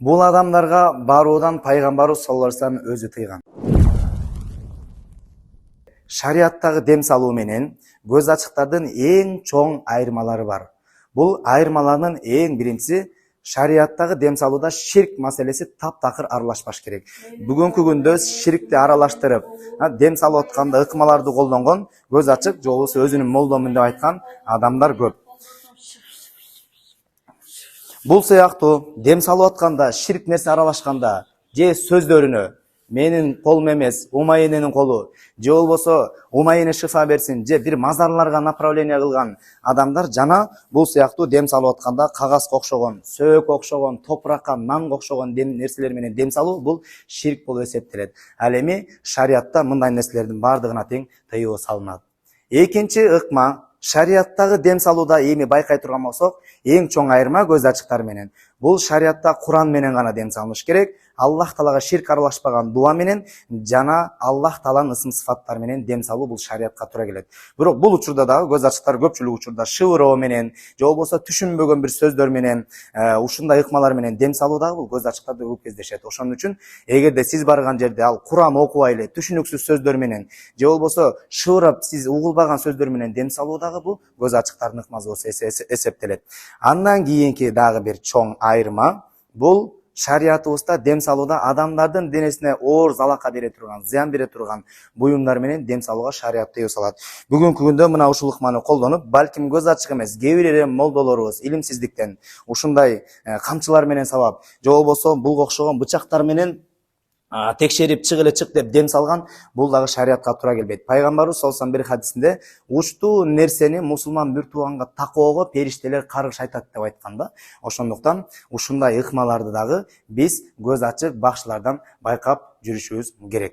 Бул адамдарга баруудан пайгамбарыбыз саллаллаху алейхи вассалам өзү тыйган. Шариаттагы дем салуу менен көз ачыктардын эң чоң айырмалары бар. Бул айырмалардын эң биринчиси, шариаттагы дем салууда ширк маселеси таптакыр аралашпаш керек. Бүгүнкү күндө ширкти аралаштырып, дем салып атканда ыкмаларды колдонгон, көз ачык же болбосо өзүнүн молдомун деп айткан адамдар көп. Бул сыяктуу дем салып атканда ширк нерсе аралашканда же сөздөрүнө менин колум эмес, Умайененин колу, же болбосо Умайене шифа берсин, же бир мазарларга направление кылган адамдар жана бул сыяктуу дем салып атканда кагазга окшогон, сөөккө окшогон, топуракка, нанга окшогон нерселер менен дем салуу бул ширк болуп эсептелет. Ал эми шариатта мындай нерселердин бардыгына тең тыюу салынат. Экинчи ыкма, шариаттагы дем салууда эми байкай турган болсок, эң чоң айырма көз ачыктар менен. Бул шариатта Куран менен гана дем салыныш керек. Аллах Таалага ширк аралашпаган дуа менен жана Аллах Тааланын ысым сыфаттары менен дем салуу бул шариатка туура келет. Бирок бул учурда дагы көз ачыктар көпчүлүк учурда шыбыроо менен же болбосо түшүнбөгөн бир сөздөр менен ушундай ыкмалар менен дем салуу дагы бул көз ачыктарды көп кездешет. Ошон үчүн эгерде сиз барган жерде ал Куран окубай эле түшүнүксүз сөздөр менен же болбосо шыбырап сиз угулбаган сөздөр менен дем салуу дагы бул көз ачыктардын ыкмасы болуп эсептелет. Андан кийинки дагы бир чоң айырма бул шариатыбызда дем салууда адамдардын денесине оор залака бере турган, зыян бере турган буюмдар менен дем салууга шариат тыюу салат. Бүгүнкү күндө мына ушул ыкманы колдонуп, балким көз ачык эмес, кээ бир молдолорубуз илимсиздиктен ушундай камчылар менен сабап, же болбосо булга окшогон бычактар менен текшерип чык эле чык деп дем салган, бул дагы шариатка туура келбейт. Пайгамбарыбыз саллаллаху алейхи вассалам бир хадисинде учтуу нерсени мусулман бир тууганга такоого периштелер каргыш айтат деп айткан да. Ошондуктан ушундай ыкмаларды дагы биз көз ачык бакчылардан байкап жүрүшүбүз керек.